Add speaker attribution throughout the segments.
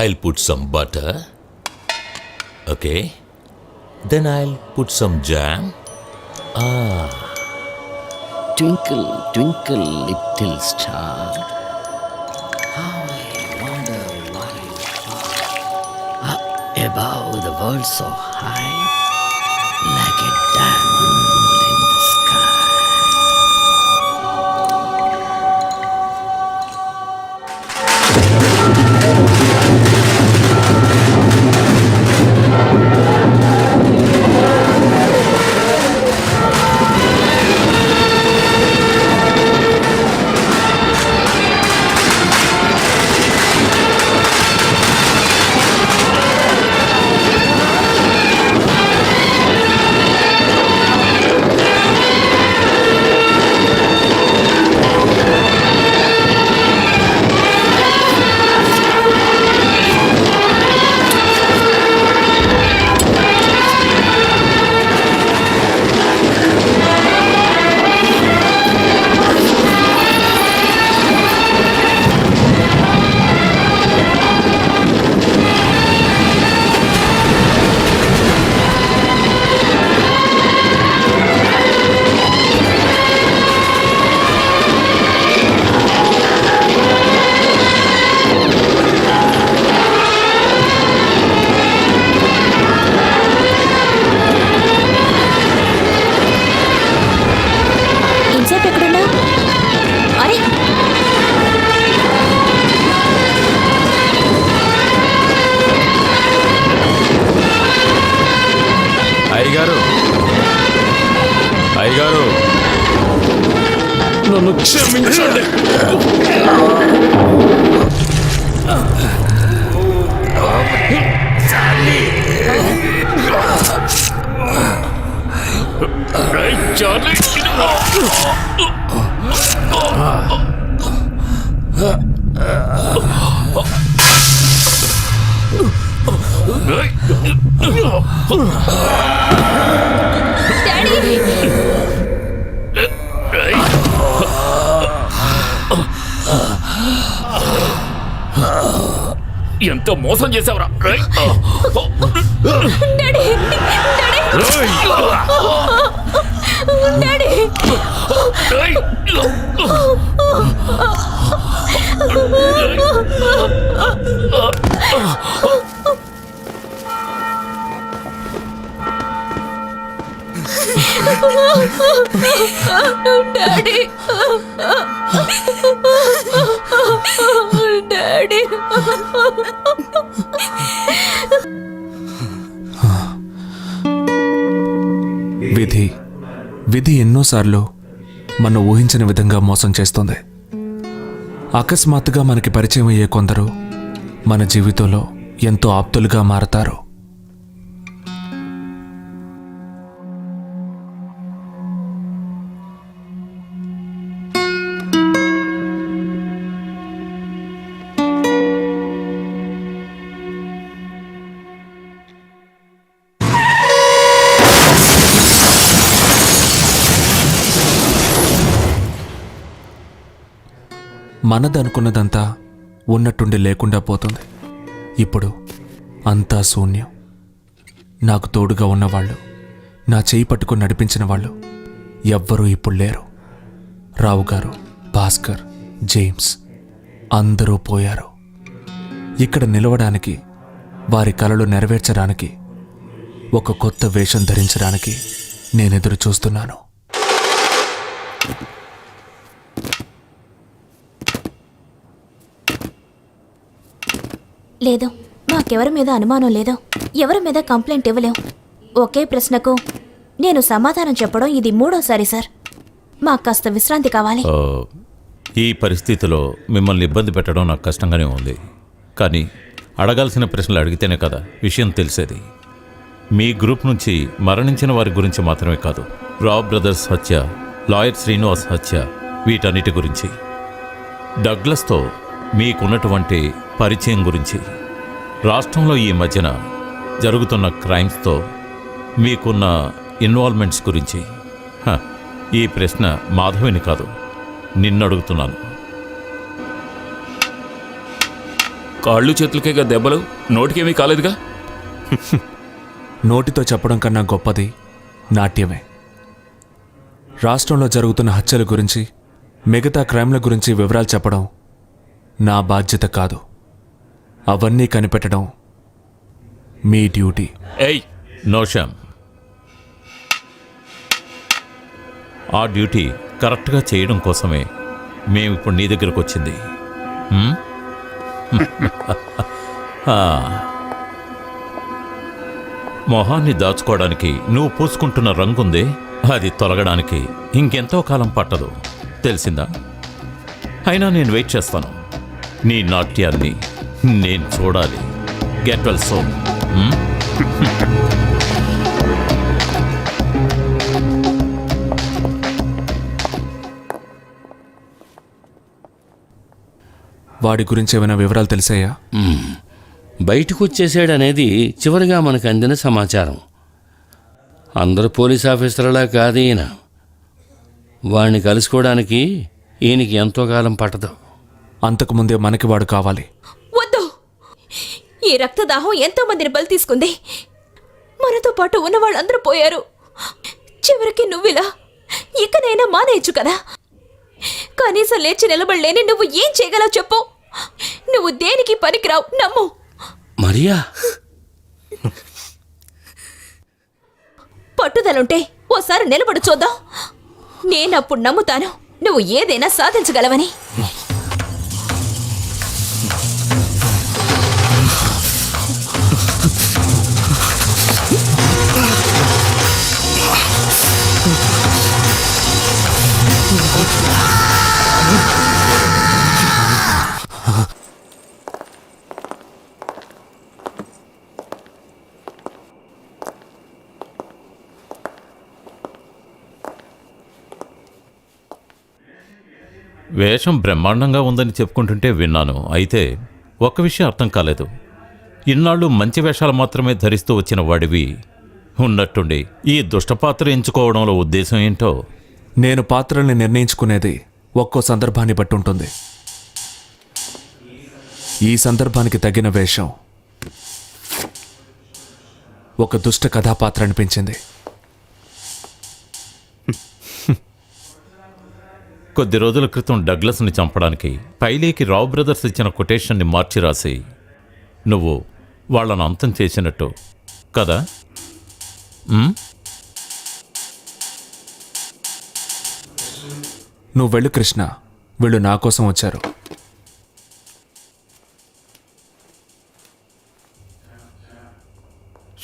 Speaker 1: I'll put some butter. Okay. Then I'll put some jam.
Speaker 2: Twinkle, twinkle, little star. How I wonder why you are above the world so high, like a diamond in the sky.
Speaker 1: అయ్యగారు నన్ను క్షమించండి.
Speaker 3: ఎంతో మోసం చేసావురా.
Speaker 4: Daddy
Speaker 5: విధి ఎన్నోసార్లు మనం ఊహించిన విధంగా మోసం చేస్తుంది. అకస్మాత్తుగా మనకి పరిచయం అయ్యే కొందరు మన జీవితంలో ఎంతో ఆప్తులుగా మారతారు. మనదనుకున్నదంతా ఉన్నట్టుండి లేకుండా పోతుంది. ఇప్పుడు అంతా శూన్యం. నాకు తోడుగా ఉన్నవాళ్ళు, నా చేయి పట్టుకుని నడిపించిన వాళ్ళు ఎవ్వరూ ఇప్పుడు లేరు. రావు గారు, భాస్కర్, జేమ్స్ అందరూ పోయారు. ఇక్కడ నిలవడానికి, వారి కలలు నెరవేర్చడానికి, ఒక కొత్త వేషం ధరించడానికి నేనెదురు చూస్తున్నాను.
Speaker 4: లేదు, మాకెవరి మీద అనుమానం లేదు. ఎవరి మీద కంప్లైంట్ ఇవ్వలేం. ఒకే ప్రశ్నకు నేను సమాధానం చెప్పడం ఇది 3వ సార్. మాకు కాస్త విశ్రాంతి కావాలి.
Speaker 1: ఈ పరిస్థితిలో మిమ్మల్ని ఇబ్బంది పెట్టడం నాకు కష్టంగానే ఉంది. కానీ అడగాల్సిన ప్రశ్నలు అడిగితేనే కదా విషయం తెలిసేది. మీ గ్రూప్ నుంచి మరణించిన వారి గురించి మాత్రమే కాదు, రావ్ బ్రదర్స్ హత్య, లాయర్ శ్రీనివాస్ హత్య, వీటన్నిటి గురించి, డగ్లస్తో మీకున్నటువంటి పరిచయం గురించి, రాష్ట్రంలో ఈ మధ్యన జరుగుతున్న క్రైమ్స్తో మీకున్న ఇన్వాల్వ్మెంట్స్ గురించి. ఈ ప్రశ్న మాధవిని కాదు, నిన్ను అడుగుతున్నాను.
Speaker 3: కాళ్ళు చేతులకేగా దెబ్బలు, నోటికేమీ కాలేదుగా.
Speaker 5: నోటితో చెప్పడం కన్నా గొప్పది నాట్యమే. రాష్ట్రంలో జరుగుతున్న హత్యల గురించి, మిగతా క్రైమ్ల గురించి వివరాలు చెప్పడం నా బాధ్యత కాదు. అవన్నీ కనిపెట్టడం మీ డ్యూటీ.
Speaker 3: ఏయ్,
Speaker 1: నో శ్యామ్, ఆ డ్యూటీ కరెక్ట్గా చేయడం కోసమే మేము ఇప్పుడు నీ దగ్గరకు వచ్చింది. హ్మ్? ఆ. మొహాన్ని దాచుకోవడానికి నువ్వు పూసుకుంటున్న రంగుందే, అది తొలగడానికి ఇంకెంతో కాలం పట్టదు, తెలిసిందా? అయినా నేను వెయిట్ చేస్తాను. నీ నాట్యాన్ని నేను చూడాలి. గెట్ వెల్ సోన్.
Speaker 5: వాడి గురించి ఏమైనా వివరాలు తెలిసాయా?
Speaker 2: బయటకు వచ్చేసాడనేది చివరిగా మనకు అందిన సమాచారం. అందరూ పోలీస్ ఆఫీసర్లా కాదు ఈయన. వాడిని కలుసుకోవడానికి ఈయనకి ఎంతో కాలం పట్టదు.
Speaker 5: అంతకుముందే మనకి వాడు కావాలి.
Speaker 4: వద్దు, ఈ రక్తదాహం ఎంతో మందిని బలి తీసుకుంది. మనతో పాటు ఉన్న వాళ్ళందరూ పోయారు. చివరికి నువ్విలా ఇకనైనా మానేయచ్చు కదా. కనీసం లేచి నిలబడలేని నువ్వు ఏం చేయగలవు చెప్పు. నువ్వు దేనికి పనికిరావు, నమ్ము.
Speaker 2: మరియా,
Speaker 4: పట్టుదలుంటే ఓసారి నిలబడు చూద్దాం. నేనప్పుడు నమ్ముతాను నువ్వు ఏదైనా సాధించగలవని.
Speaker 1: వేషం బ్రహ్మాండంగా ఉందని చెప్పుకుంటుంటే విన్నాను. అయితే ఒక్క విషయం అర్థం కాలేదు. ఇన్నాళ్ళు మంచి వేషాలు మాత్రమే ధరిస్తూ వచ్చిన వాడివి ఉన్నట్టుండి ఈ దుష్టపాత్ర ఎంచుకోవడంలో ఉద్దేశం ఏంటో?
Speaker 5: నేను పాత్రల్ని నిర్ణయించుకునేది ఒక్కో సందర్భాన్ని బట్టి ఉంటుంది. ఈ సందర్భానికి తగిన వేషం ఒక దుష్ట కథాపాత్ర అనిపించింది.
Speaker 1: కొద్ది రోజుల క్రితం డగ్లస్ని చంపడానికి పైలీకి రావు బ్రదర్స్ ఇచ్చిన కొటేషన్ని మార్చి రాసి నువ్వు వాళ్ళను అంతం చేసినట్టు కదా?
Speaker 5: నువ్వు వెళ్ళు కృష్ణ, వీళ్ళు నా కోసం వచ్చారు.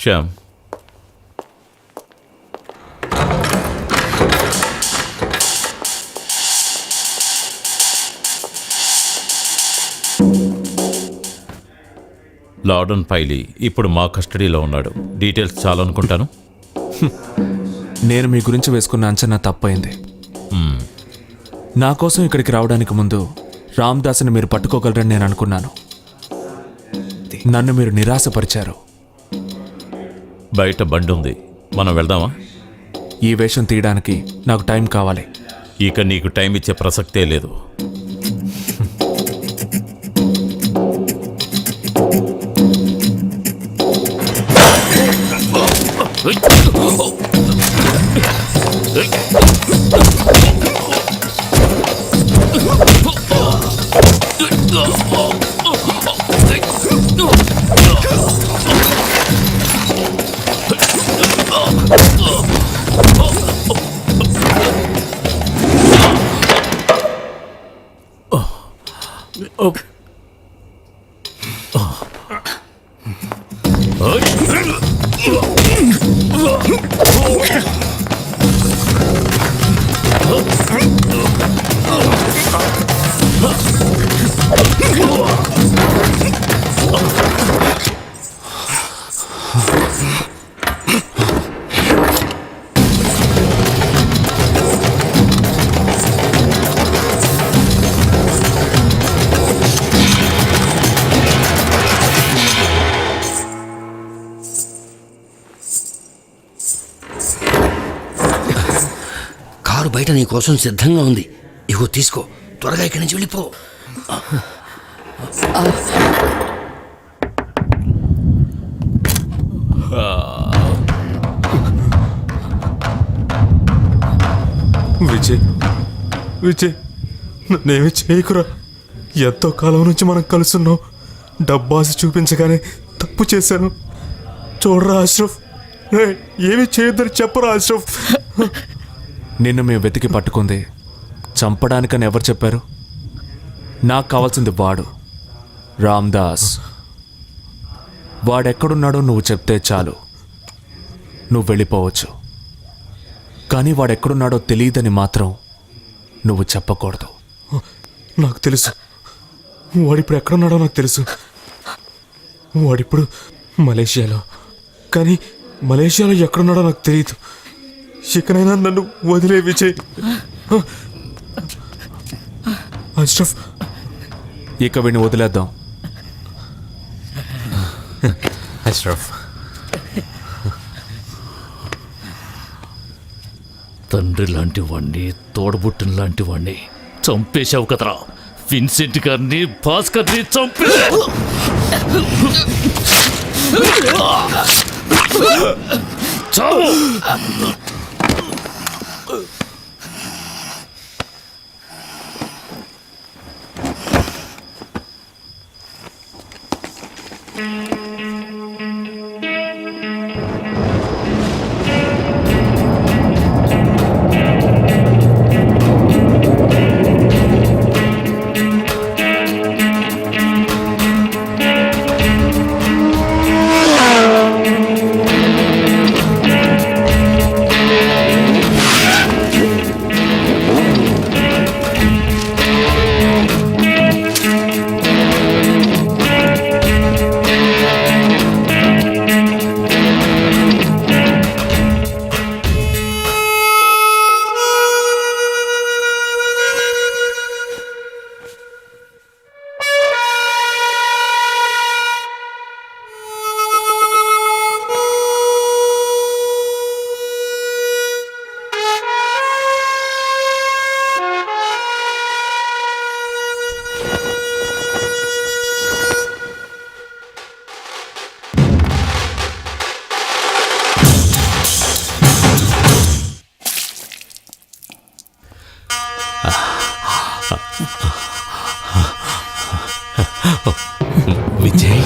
Speaker 1: శ్యామ్, లార్డన్ పైలీ ఇప్పుడు మా కస్టడీలో ఉన్నాడు. డీటెయిల్స్ చాలనుకుంటాను.
Speaker 5: నేను మీ గురించి వేసుకున్న అంచనా తప్పైంది. నా కోసం ఇక్కడికి రావడానికి ముందు రామ్దాస్ని మీరు పట్టుకోగలరని నేను అనుకున్నాను. నన్ను మీరు నిరాశపరిచారు.
Speaker 1: బయట బండి ఉంది, మనం వెళ్దామా?
Speaker 5: ఈ వేషం తీయడానికి నాకు టైం కావాలి.
Speaker 1: ఇక నీకు టైం ఇచ్చే ప్రసక్తే లేదు.
Speaker 2: కారు బయట నీ కోసం సిద్ధంగా ఉంది. ఇగో తీసుకో, త్వరగా ఇక్కడి నుంచి వెళ్ళిపో.
Speaker 6: విజయ్ విజయ్ నన్నేమి చేయకురా. ఎంతో కాలం నుంచి మనం కలుస్తున్నాం. డబ్బాసి చూపించగానే తప్పు చేశాను. చూడరా అష్రఫ్, రేయ్, ఏమీ చేయొద్దని చెప్పరా అష్రఫ్.
Speaker 5: నిన్ను మేము వెతికి పట్టుకుంది చంపడానికని ఎవరు చెప్పారు? నాకు కావాల్సింది వాడు, రామ్దాస్. వాడెక్కడున్నాడో నువ్వు చెప్తే చాలు, నువ్వు వెళ్ళిపోవచ్చు. కానీ వాడెక్కడున్నాడో తెలియదని మాత్రం నువ్వు చెప్పకూడదు.
Speaker 6: నాకు తెలుసు, వాడిప్పుడు ఎక్కడున్నాడో నాకు తెలుసు. వాడిప్పుడు మలేషియాలో. కానీ మలేషియాలో ఎక్కడున్నాడో నాకు తెలియదు. ఇకనైనా నన్ను వదిలే విజయ్. అష్రఫ్,
Speaker 5: ఇక వీడిని వదిలేద్దాం.
Speaker 2: అష్రఫ్, తండ్రి లాంటి వాణ్ణి, తోడబుట్టిన లాంటి వాణ్ణి చంపేశావు కదరా. విన్సెంట్ గారిని, భాస్కర్ని చంపేశావు. చావు. విజయ్,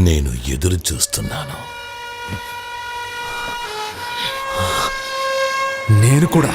Speaker 7: నేను ఎదురు చూస్తున్నాను.
Speaker 5: నేను కూడా.